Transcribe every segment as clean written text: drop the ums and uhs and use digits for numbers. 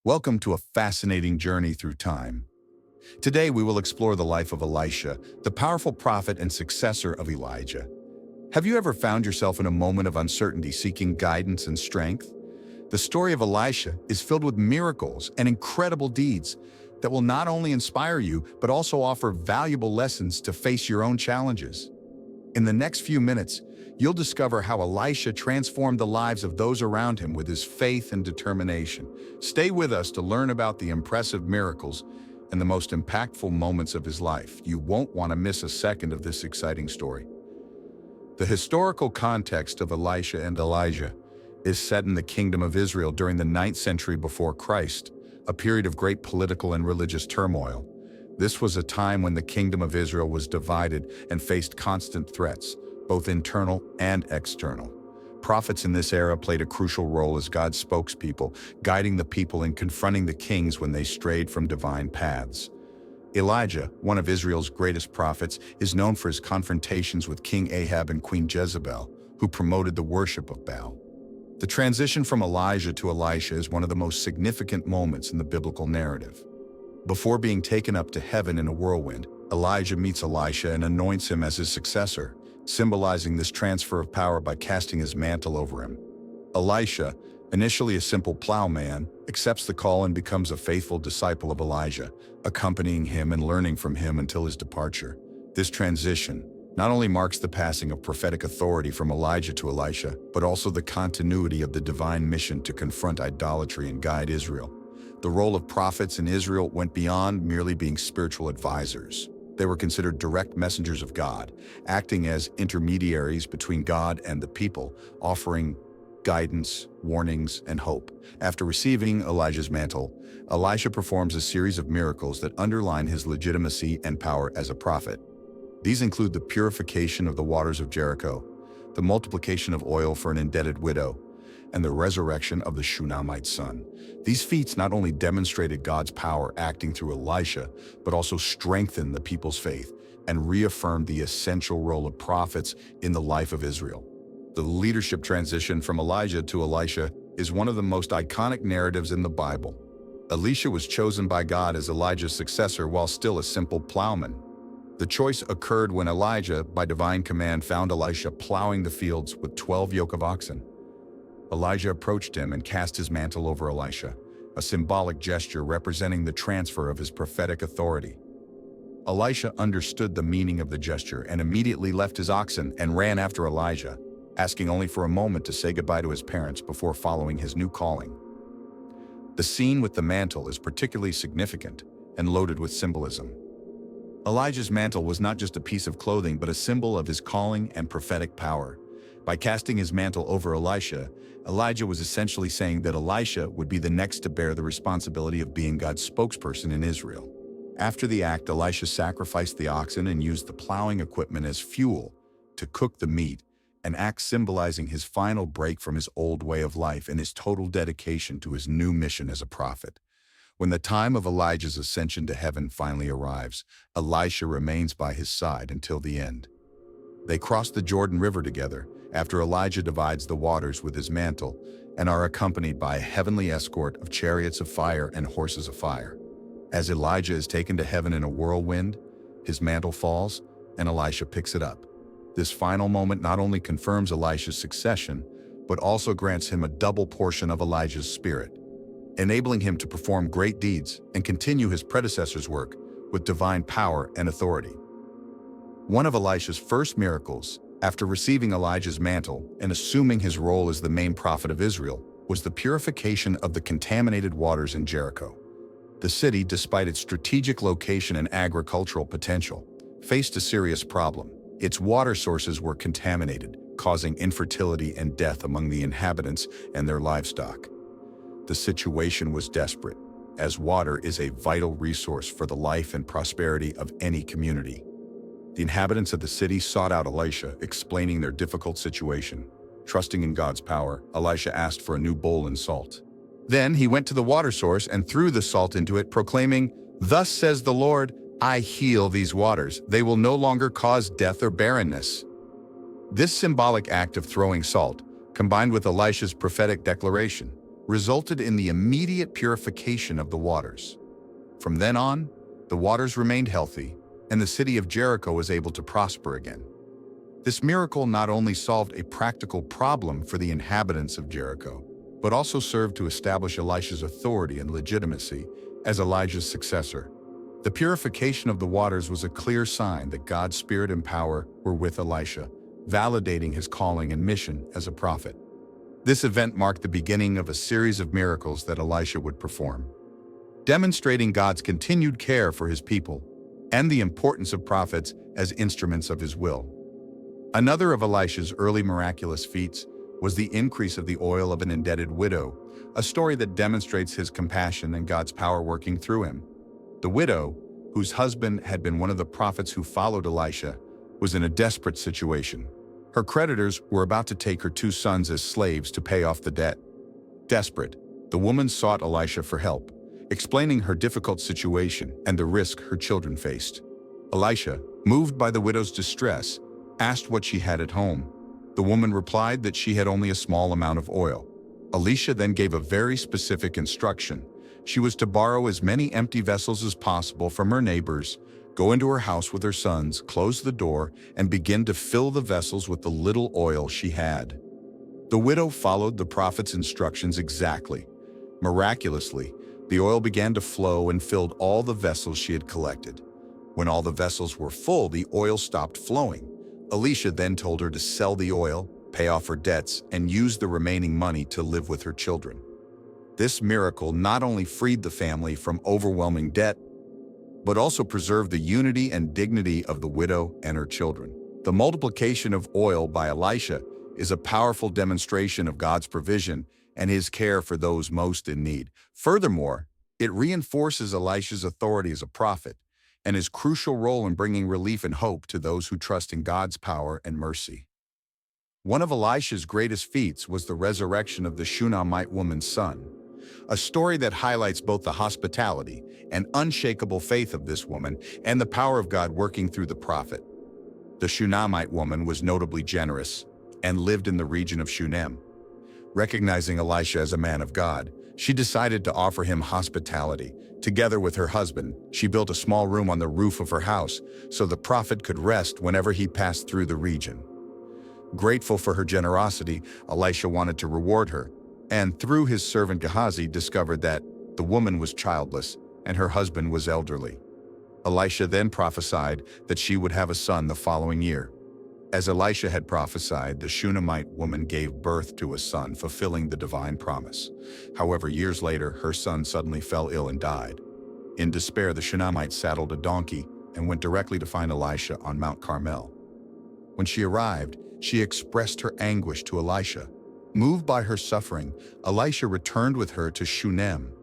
Welcome to a fascinating journey through time. Today we will explore the life of Elisha, the powerful prophet and successor of Elijah. Have you ever found yourself in a moment of uncertainty seeking guidance and strength? The story of Elisha is filled with miracles and incredible deeds that will not only inspire you, but also offer valuable lessons to face your own challenges. In the next few minutes, you'll discover how Elisha transformed the lives of those around him with his faith and determination. Stay with us to learn about the impressive miracles and the most impactful moments of his life. You won't want to miss a second of this exciting story. The historical context of Elisha and Elijah is set in the Kingdom of Israel during the 9th century before Christ, a period of great political and religious turmoil. This was a time when the Kingdom of Israel was divided and faced constant threats, both internal and external. Prophets in this era played a crucial role as God's spokespeople, guiding the people and confronting the kings when they strayed from divine paths. Elijah, one of Israel's greatest prophets, is known for his confrontations with King Ahab and Queen Jezebel, who promoted the worship of Baal. The transition from Elijah to Elisha is one of the most significant moments in the biblical narrative. Before being taken up to heaven in a whirlwind, Elijah meets Elisha and anoints him as his successor, symbolizing this transfer of power by casting his mantle over him. Elisha, initially a simple plowman, accepts the call and becomes a faithful disciple of Elijah, accompanying him and learning from him until his departure. This transition not only marks the passing of prophetic authority from Elijah to Elisha, but also the continuity of the divine mission to confront idolatry and guide Israel. The role of prophets in Israel went beyond merely being spiritual advisors. They were considered direct messengers of God, acting as intermediaries between God and the people, offering guidance, warnings, and hope. After receiving Elijah's mantle, Elisha performs a series of miracles that underline his legitimacy and power as a prophet. These include the purification of the waters of Jericho, the multiplication of oil for an indebted widow, and the resurrection of the Shunammite son. These feats not only demonstrated God's power acting through Elisha, but also strengthened the people's faith and reaffirmed the essential role of prophets in the life of Israel. The leadership transition from Elijah to Elisha is one of the most iconic narratives in the Bible. Elisha was chosen by God as Elijah's successor while still a simple plowman. The choice occurred when Elijah, by divine command, found Elisha plowing the fields with 12 yoke of oxen. Elijah approached him and cast his mantle over Elisha, a symbolic gesture representing the transfer of his prophetic authority. Elisha understood the meaning of the gesture and immediately left his oxen and ran after Elijah, asking only for a moment to say goodbye to his parents before following his new calling. The scene with the mantle is particularly significant and loaded with symbolism. Elijah's mantle was not just a piece of clothing, but a symbol of his calling and prophetic power. By casting his mantle over Elisha, Elijah was essentially saying that Elisha would be the next to bear the responsibility of being God's spokesperson in Israel. After the act, Elisha sacrificed the oxen and used the plowing equipment as fuel to cook the meat, an act symbolizing his final break from his old way of life and his total dedication to his new mission as a prophet. When the time of Elijah's ascension to heaven finally arrives, Elisha remains by his side until the end. They cross the Jordan River together after Elijah divides the waters with his mantle and are accompanied by a heavenly escort of chariots of fire and horses of fire. As Elijah is taken to heaven in a whirlwind, his mantle falls and Elisha picks it up. This final moment not only confirms Elisha's succession, but also grants him a double portion of Elijah's spirit, enabling him to perform great deeds and continue his predecessor's work with divine power and authority. One of Elisha's first miracles, after receiving Elijah's mantle and assuming his role as the main prophet of Israel, was the purification of the contaminated waters in Jericho. The city, despite its strategic location and agricultural potential, faced a serious problem. Its water sources were contaminated, causing infertility and death among the inhabitants and their livestock. The situation was desperate, as water is a vital resource for the life and prosperity of any community. The inhabitants of the city sought out Elisha, explaining their difficult situation. Trusting in God's power, Elisha asked for a new bowl and salt. Then he went to the water source and threw the salt into it, proclaiming, "Thus says the Lord, I heal these waters. They will no longer cause death or barrenness." This symbolic act of throwing salt, combined with Elisha's prophetic declaration, resulted in the immediate purification of the waters. From then on, the waters remained healthy, and the city of Jericho was able to prosper again. This miracle not only solved a practical problem for the inhabitants of Jericho, but also served to establish Elisha's authority and legitimacy as Elijah's successor. The purification of the waters was a clear sign that God's spirit and power were with Elisha, validating his calling and mission as a prophet. This event marked the beginning of a series of miracles that Elisha would perform, demonstrating God's continued care for his people and the importance of prophets as instruments of his will. Another of Elisha's early miraculous feats was the increase of the oil of an indebted widow, a story that demonstrates his compassion and God's power working through him. The widow, whose husband had been one of the prophets who followed Elisha, was in a desperate situation. Her creditors were about to take her 2 sons as slaves to pay off the debt. Desperate, the woman sought Elisha for help, explaining her difficult situation and the risk her children faced. Elisha, moved by the widow's distress, asked what she had at home. The woman replied that she had only a small amount of oil. Elisha then gave a very specific instruction. She was to borrow as many empty vessels as possible from her neighbors, go into her house with her sons, close the door, and begin to fill the vessels with the little oil she had. The widow followed the prophet's instructions exactly. Miraculously, the oil began to flow and filled all the vessels she had collected. When all the vessels were full, the oil stopped flowing. Elisha then told her to sell the oil, pay off her debts, and use the remaining money to live with her children. This miracle not only freed the family from overwhelming debt, but also preserved the unity and dignity of the widow and her children. The multiplication of oil by Elisha is a powerful demonstration of God's provision and his care for those most in need. Furthermore, it reinforces Elisha's authority as a prophet and his crucial role in bringing relief and hope to those who trust in God's power and mercy. One of Elisha's greatest feats was the resurrection of the Shunammite woman's son, a story that highlights both the hospitality and unshakable faith of this woman and the power of God working through the prophet. The Shunammite woman was notably generous and lived in the region of Shunem. Recognizing Elisha as a man of God, she decided to offer him hospitality. Together with her husband, she built a small room on the roof of her house so the prophet could rest whenever he passed through the region. Grateful for her generosity, Elisha wanted to reward her, and through his servant Gehazi discovered that the woman was childless and her husband was elderly. Elisha then prophesied that she would have a son the following year. As Elisha had prophesied, the Shunammite woman gave birth to a son, fulfilling the divine promise. However, years later, her son suddenly fell ill and died. In despair, the Shunammite saddled a donkey and went directly to find Elisha on Mount Carmel. When she arrived, she expressed her anguish to Elisha. Moved by her suffering, Elisha returned with her to Shunem.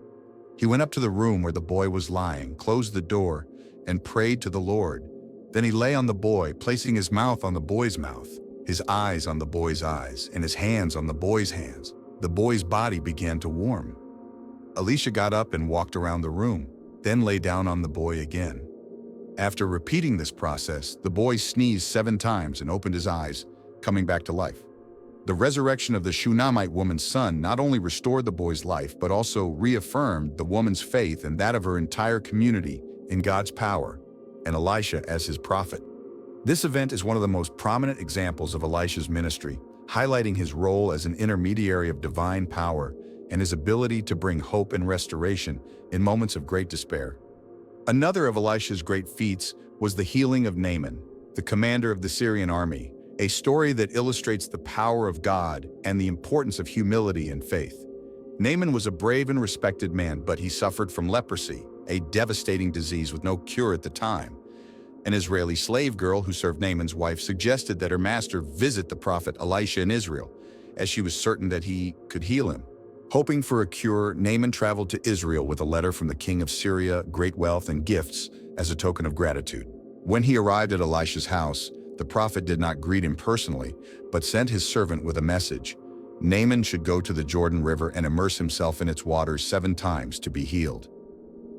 He went up to the room where the boy was lying, closed the door, and prayed to the Lord. Then he lay on the boy, placing his mouth on the boy's mouth, his eyes on the boy's eyes, and his hands on the boy's hands. The boy's body began to warm. Elisha got up and walked around the room, then lay down on the boy again. After repeating this process, the boy sneezed 7 times and opened his eyes, coming back to life. The resurrection of the Shunammite woman's son not only restored the boy's life, but also reaffirmed the woman's faith and that of her entire community in God's power and Elisha as his prophet. This event is one of the most prominent examples of Elisha's ministry, highlighting his role as an intermediary of divine power and his ability to bring hope and restoration in moments of great despair. Another of Elisha's great feats was the healing of Naaman, the commander of the Syrian army, a story that illustrates the power of God and the importance of humility and faith. Naaman was a brave and respected man, but he suffered from leprosy, a devastating disease with no cure at the time. An Israeli slave girl who served Naaman's wife suggested that her master visit the prophet Elisha in Israel, as she was certain that he could heal him. Hoping for a cure, Naaman traveled to Israel with a letter from the king of Syria, great wealth and gifts as a token of gratitude. When he arrived at Elisha's house, the prophet did not greet him personally, but sent his servant with a message. Naaman should go to the Jordan River and immerse himself in its waters 7 times to be healed.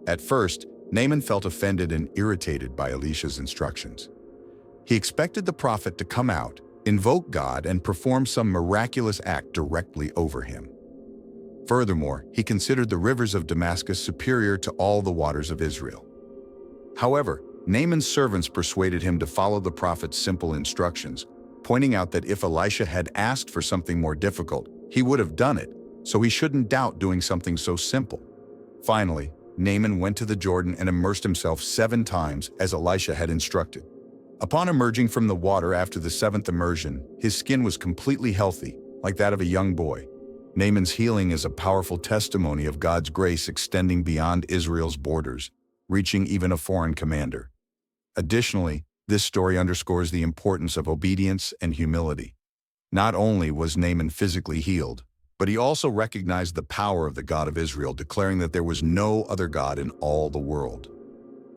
At first, Naaman felt offended and irritated by Elisha's instructions. He expected the prophet to come out, invoke God, and perform some miraculous act directly over him. Furthermore, he considered the rivers of Damascus superior to all the waters of Israel. However, Naaman's servants persuaded him to follow the prophet's simple instructions, pointing out that if Elisha had asked for something more difficult, he would have done it, so he shouldn't doubt doing something so simple. Finally, Naaman went to the Jordan and immersed himself 7 times as Elisha had instructed. Upon emerging from the water after the 7th immersion, his skin was completely healthy, like that of a young boy. Naaman's healing is a powerful testimony of God's grace extending beyond Israel's borders, reaching even a foreign commander. Additionally, this story underscores the importance of obedience and humility. Not only was Naaman physically healed, but he also recognized the power of the God of Israel, declaring that there was no other God in all the world.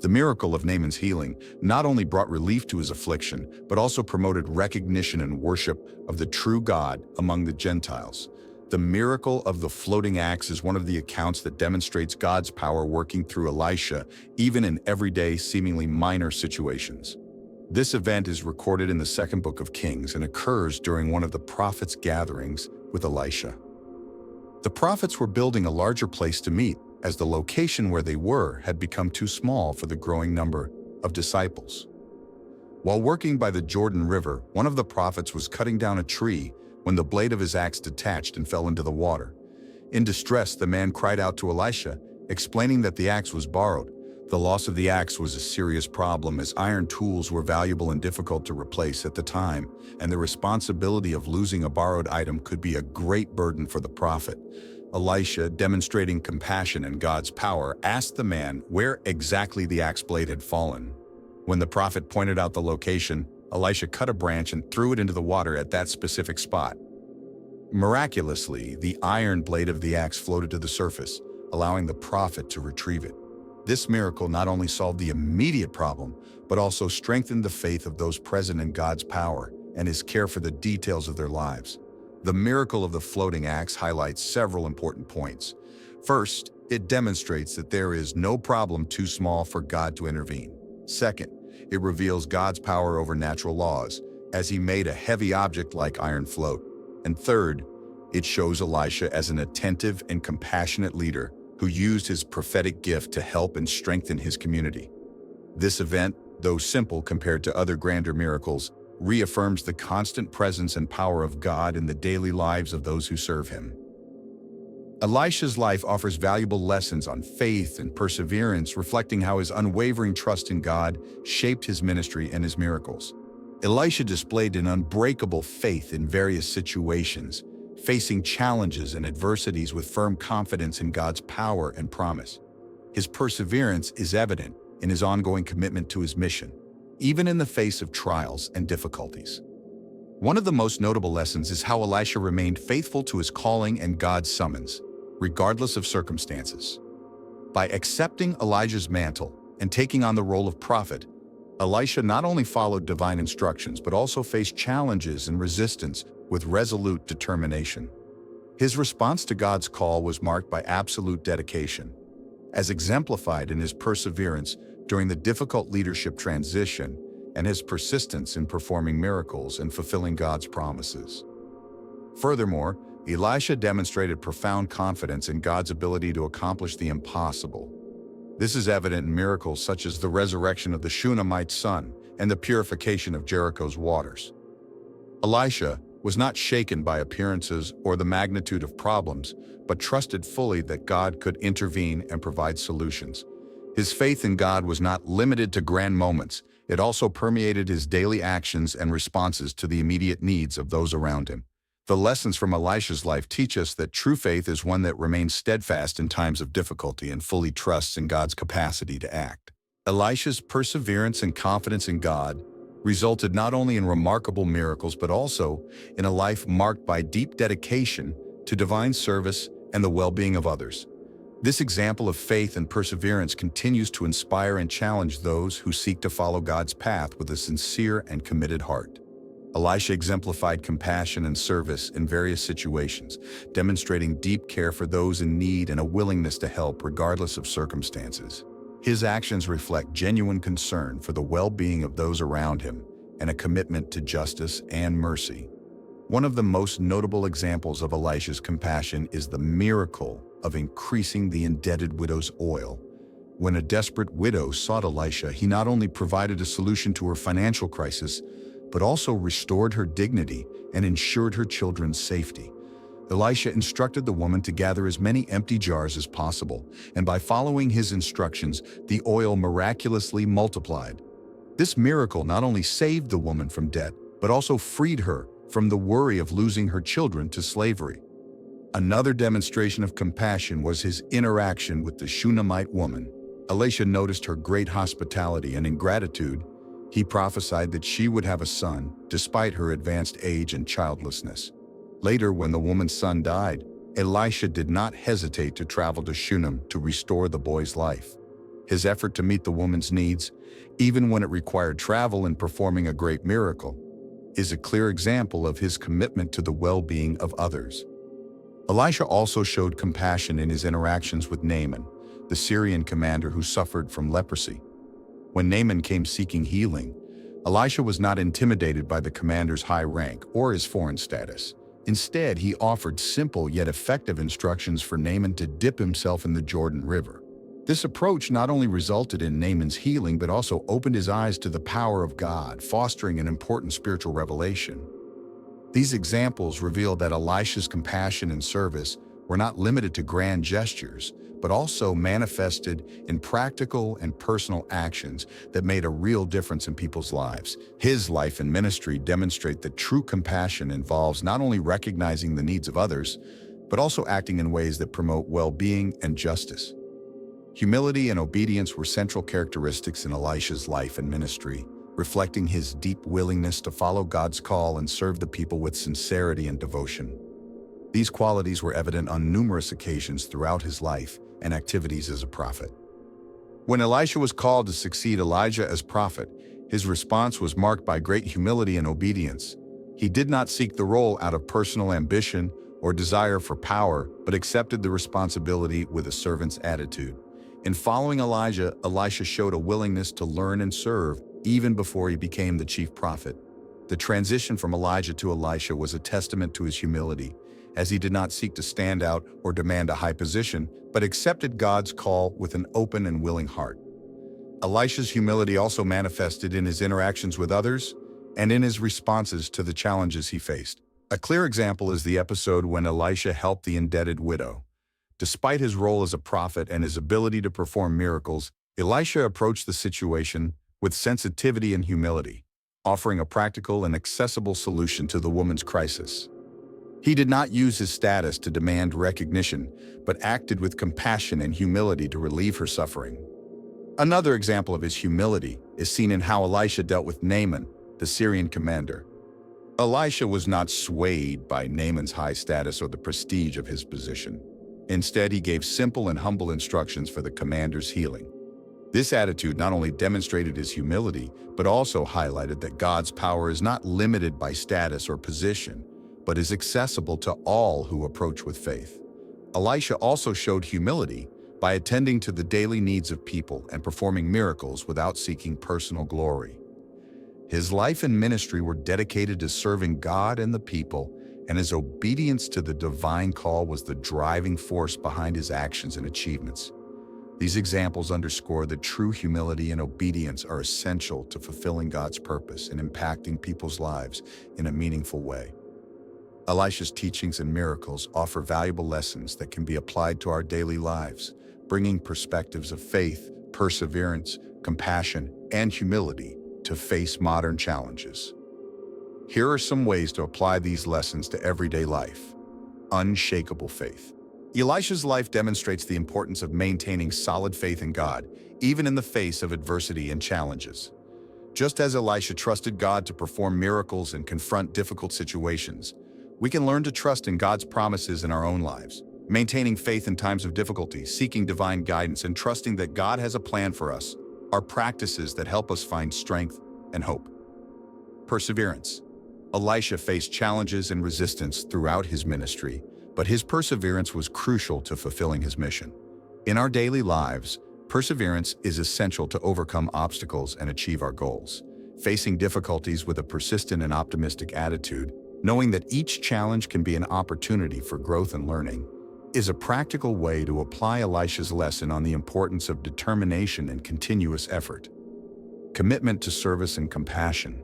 The miracle of Naaman's healing not only brought relief to his affliction, but also promoted recognition and worship of the true God among the Gentiles. The miracle of the floating axe is one of the accounts that demonstrates God's power working through Elisha, even in everyday, seemingly minor situations. This event is recorded in the 2nd book of Kings and occurs during one of the prophets' gatherings with Elisha. The prophets were building a larger place to meet, as the location where they were had become too small for the growing number of disciples. While working by the Jordan River, one of the prophets was cutting down a tree when the blade of his axe detached and fell into the water. In distress, the man cried out to Elisha, explaining that the axe was borrowed. The loss of the axe was a serious problem, as iron tools were valuable and difficult to replace at the time, and the responsibility of losing a borrowed item could be a great burden for the prophet. Elisha, demonstrating compassion and God's power, asked the man where exactly the axe blade had fallen. When the prophet pointed out the location, Elisha cut a branch and threw it into the water at that specific spot. Miraculously, the iron blade of the axe floated to the surface, allowing the prophet to retrieve it. This miracle not only solved the immediate problem, but also strengthened the faith of those present in God's power and his care for the details of their lives. The miracle of the floating axe highlights several important points. First, it demonstrates that there is no problem too small for God to intervene. Second, it reveals God's power over natural laws, as he made a heavy object like iron float. And third, it shows Elisha as an attentive and compassionate leader who used his prophetic gift to help and strengthen his community. This event, though simple compared to other grander miracles, reaffirms the constant presence and power of God in the daily lives of those who serve him. Elisha's life offers valuable lessons on faith and perseverance, reflecting how his unwavering trust in God shaped his ministry and his miracles. Elisha displayed an unbreakable faith in various situations, facing challenges and adversities with firm confidence in God's power and promise. His perseverance is evident in his ongoing commitment to his mission, even in the face of trials and difficulties. One of the most notable lessons is how Elisha remained faithful to his calling and God's summons, regardless of circumstances. By accepting Elijah's mantle and taking on the role of prophet, Elisha not only followed divine instructions but also faced challenges and resistance with resolute determination. His response to God's call was marked by absolute dedication, as exemplified in his perseverance during the difficult leadership transition and his persistence in performing miracles and fulfilling God's promises. Furthermore, Elisha demonstrated profound confidence in God's ability to accomplish the impossible. This is evident in miracles such as the resurrection of the Shunammite's son and the purification of Jericho's waters. Elisha was not shaken by appearances or the magnitude of problems, but trusted fully that God could intervene and provide solutions. His faith in God was not limited to grand moments. It also permeated his daily actions and responses to the immediate needs of those around him. The lessons from Elisha's life teach us that true faith is one that remains steadfast in times of difficulty and fully trusts in God's capacity to act. Elisha's perseverance and confidence in God resulted not only in remarkable miracles but also in a life marked by deep dedication to divine service and the well-being of others. This example of faith and perseverance continues to inspire and challenge those who seek to follow God's path with a sincere and committed heart. Elisha exemplified compassion and service in various situations, demonstrating deep care for those in need and a willingness to help regardless of circumstances. His actions reflect genuine concern for the well-being of those around him and a commitment to justice and mercy. One of the most notable examples of Elisha's compassion is the miracle of increasing the indebted widow's oil. When a desperate widow sought Elisha, he not only provided a solution to her financial crisis, but also restored her dignity and ensured her children's safety. Elisha instructed the woman to gather as many empty jars as possible, and by following his instructions, the oil miraculously multiplied. This miracle not only saved the woman from debt, but also freed her from the worry of losing her children to slavery. Another demonstration of compassion was his interaction with the Shunammite woman. Elisha noticed her great hospitality, and in gratitude, he prophesied that she would have a son, despite her advanced age and childlessness. Later, when the woman's son died, Elisha did not hesitate to travel to Shunem to restore the boy's life. His effort to meet the woman's needs, even when it required travel and performing a great miracle, is a clear example of his commitment to the well-being of others. Elisha also showed compassion in his interactions with Naaman, the Syrian commander who suffered from leprosy. When Naaman came seeking healing, Elisha was not intimidated by the commander's high rank or his foreign status. Instead, he offered simple yet effective instructions for Naaman to dip himself in the Jordan River. This approach not only resulted in Naaman's healing, but also opened his eyes to the power of God, fostering an important spiritual revelation. These examples reveal that Elisha's compassion and service were not limited to grand gestures, but also manifested in practical and personal actions that made a real difference in people's lives. His life and ministry demonstrate that true compassion involves not only recognizing the needs of others, but also acting in ways that promote well-being and justice. Humility and obedience were central characteristics in Elisha's life and ministry, reflecting his deep willingness to follow God's call and serve the people with sincerity and devotion. These qualities were evident on numerous occasions throughout his life and activities as a prophet. When Elisha was called to succeed Elijah as prophet, his response was marked by great humility and obedience. He did not seek the role out of personal ambition or desire for power, but accepted the responsibility with a servant's attitude. In following Elijah, Elisha showed a willingness to learn and serve even before he became the chief prophet. The transition from Elijah to Elisha was a testament to his humility, as he did not seek to stand out or demand a high position, but accepted God's call with an open and willing heart. Elisha's humility also manifested in his interactions with others and in his responses to the challenges he faced. A clear example is the episode when Elisha helped the indebted widow. Despite his role as a prophet and his ability to perform miracles, Elisha approached the situation with sensitivity and humility, offering a practical and accessible solution to the woman's crisis. He did not use his status to demand recognition, but acted with compassion and humility to relieve her suffering. Another example of his humility is seen in how Elisha dealt with Naaman, the Syrian commander. Elisha was not swayed by Naaman's high status or the prestige of his position. Instead, he gave simple and humble instructions for the commander's healing. This attitude not only demonstrated his humility, but also highlighted that God's power is not limited by status or position, but is accessible to all who approach with faith. Elisha also showed humility by attending to the daily needs of people and performing miracles without seeking personal glory. His life and ministry were dedicated to serving God and the people, and his obedience to the divine call was the driving force behind his actions and achievements. These examples underscore that true humility and obedience are essential to fulfilling God's purpose and impacting people's lives in a meaningful way. Elisha's teachings and miracles offer valuable lessons that can be applied to our daily lives, bringing perspectives of faith, perseverance, compassion, and humility to face modern challenges. Here are some ways to apply these lessons to everyday life. Unshakable faith. Elisha's life demonstrates the importance of maintaining solid faith in God, even in the face of adversity and challenges. Just as Elisha trusted God to perform miracles and confront difficult situations, we can learn to trust in God's promises in our own lives. Maintaining faith in times of difficulty, seeking divine guidance, and trusting that God has a plan for us are practices that help us find strength and hope. Perseverance. Elisha faced challenges and resistance throughout his ministry, but his perseverance was crucial to fulfilling his mission. In our daily lives, perseverance is essential to overcome obstacles and achieve our goals. Facing difficulties with a persistent and optimistic attitude Knowing that each challenge can be an opportunity for growth and learning is a practical way to apply Elisha's lesson on the importance of determination and continuous effort. Commitment to service and compassion.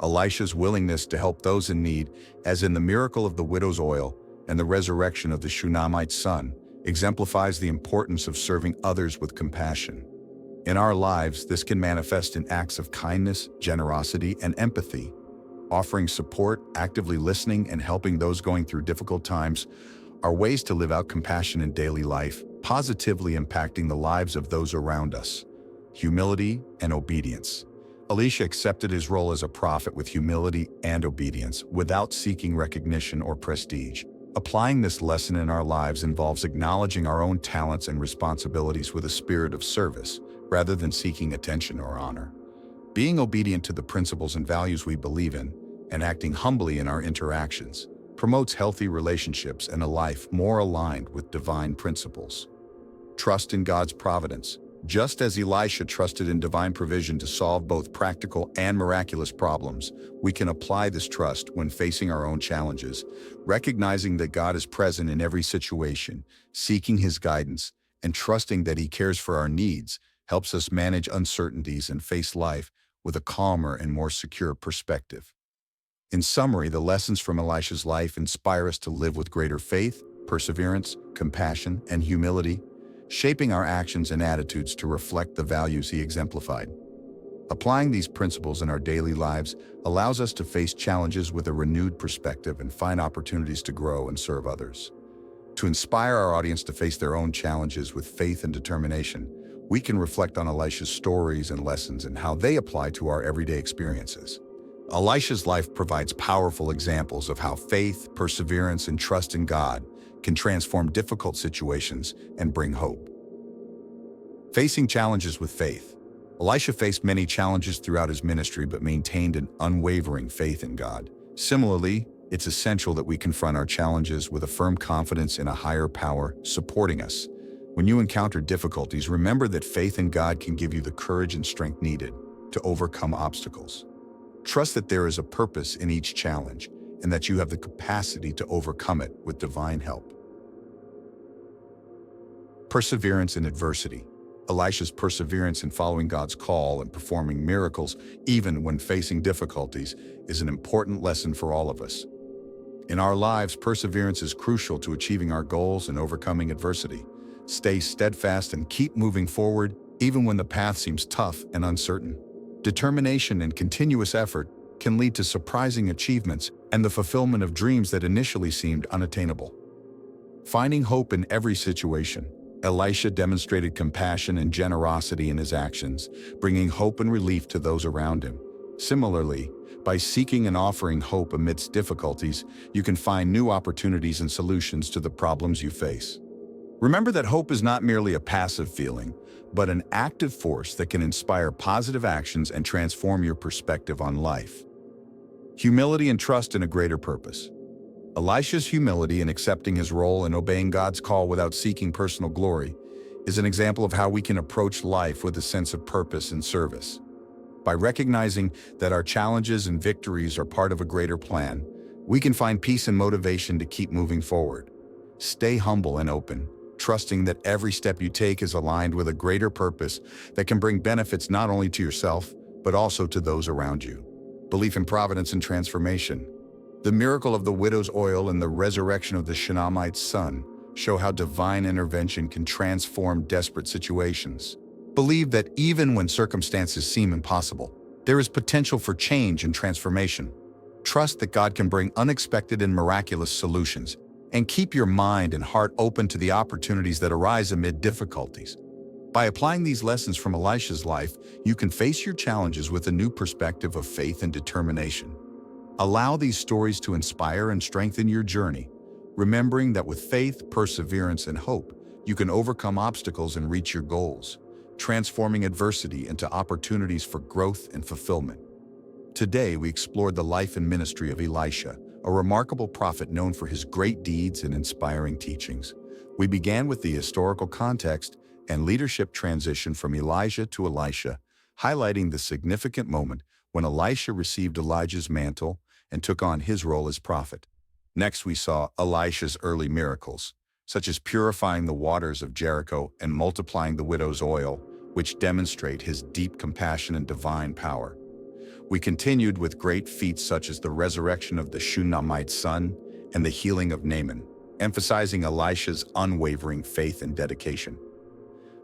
Elisha's willingness to help those in need, as in the miracle of the widow's oil and the resurrection of the Shunammite's son, exemplifies the importance of serving others with compassion. In our lives, this can manifest in acts of kindness, generosity, and empathy. Offering support, actively listening, and helping those going through difficult times are ways to live out compassion in daily life, positively impacting the lives of those around us. Humility and obedience. Elisha accepted his role as a prophet with humility and obedience, without seeking recognition or prestige. Applying this lesson in our lives involves acknowledging our own talents and responsibilities with a spirit of service, rather than seeking attention or honor. Being obedient to the principles and values we believe in, and acting humbly in our interactions, promotes healthy relationships and a life more aligned with divine principles. Trust in God's providence. Just as Elisha trusted in divine provision to solve both practical and miraculous problems, we can apply this trust when facing our own challenges, recognizing that God is present in every situation, seeking His guidance, and trusting that He cares for our needs helps us manage uncertainties and face life with a calmer and more secure perspective. In summary, the lessons from Elisha's life inspire us to live with greater faith, perseverance, compassion, and humility, shaping our actions and attitudes to reflect the values he exemplified. Applying these principles in our daily lives allows us to face challenges with a renewed perspective and find opportunities to grow and serve others. To inspire our audience to face their own challenges with faith and determination, we can reflect on Elisha's stories and lessons and how they apply to our everyday experiences. Elisha's life provides powerful examples of how faith, perseverance, and trust in God can transform difficult situations and bring hope. Facing challenges with faith. Elisha faced many challenges throughout his ministry but maintained an unwavering faith in God. Similarly, it's essential that we confront our challenges with a firm confidence in a higher power supporting us. When you encounter difficulties, remember that faith in God can give you the courage and strength needed to overcome obstacles. Trust that there is a purpose in each challenge and that you have the capacity to overcome it with divine help. Perseverance in adversity. Elisha's perseverance in following God's call and performing miracles, even when facing difficulties, is an important lesson for all of us. In our lives, perseverance is crucial to achieving our goals and overcoming adversity. Stay steadfast and keep moving forward, even when the path seems tough and uncertain. Determination and continuous effort can lead to surprising achievements and the fulfillment of dreams that initially seemed unattainable. Finding hope in every situation. Elisha demonstrated compassion and generosity in his actions, bringing hope and relief to those around him. Similarly, by seeking and offering hope amidst difficulties, you can find new opportunities and solutions to the problems you face. Remember that hope is not merely a passive feeling, but an active force that can inspire positive actions and transform your perspective on life. Humility and trust in a greater purpose. Elisha's humility in accepting his role and obeying God's call without seeking personal glory is an example of how we can approach life with a sense of purpose and service. By recognizing that our challenges and victories are part of a greater plan, we can find peace and motivation to keep moving forward. Stay humble and open, trusting that every step you take is aligned with a greater purpose that can bring benefits not only to yourself, but also to those around you. Belief in providence and transformation. The miracle of the widow's oil and the resurrection of the Shunammite's son show how divine intervention can transform desperate situations. Believe that even when circumstances seem impossible, there is potential for change and transformation. Trust that God can bring unexpected and miraculous solutions, and keep your mind and heart open to the opportunities that arise amid difficulties. By applying these lessons from Elisha's life, you can face your challenges with a new perspective of faith and determination. Allow these stories to inspire and strengthen your journey, remembering that with faith, perseverance, and hope, you can overcome obstacles and reach your goals, transforming adversity into opportunities for growth and fulfillment. Today, we explored the life and ministry of Elisha, a remarkable prophet known for his great deeds and inspiring teachings. We began with the historical context and leadership transition from Elijah to Elisha, highlighting the significant moment when Elisha received Elijah's mantle and took on his role as prophet. Next, we saw Elisha's early miracles, such as purifying the waters of Jericho and multiplying the widow's oil, which demonstrate his deep compassion and divine power. We continued with great feats such as the resurrection of the Shunammite son and the healing of Naaman, emphasizing Elisha's unwavering faith and dedication.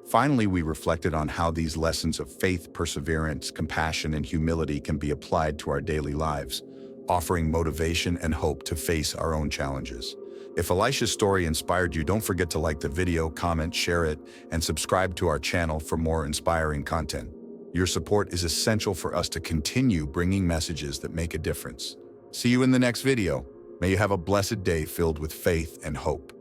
Finally, we reflected on how these lessons of faith, perseverance, compassion, and humility can be applied to our daily lives, offering motivation and hope to face our own challenges. If Elisha's story inspired you, don't forget to like the video, comment, share it, and subscribe to our channel for more inspiring content. Your support is essential for us to continue bringing messages that make a difference. See you in the next video. May you have a blessed day filled with faith and hope.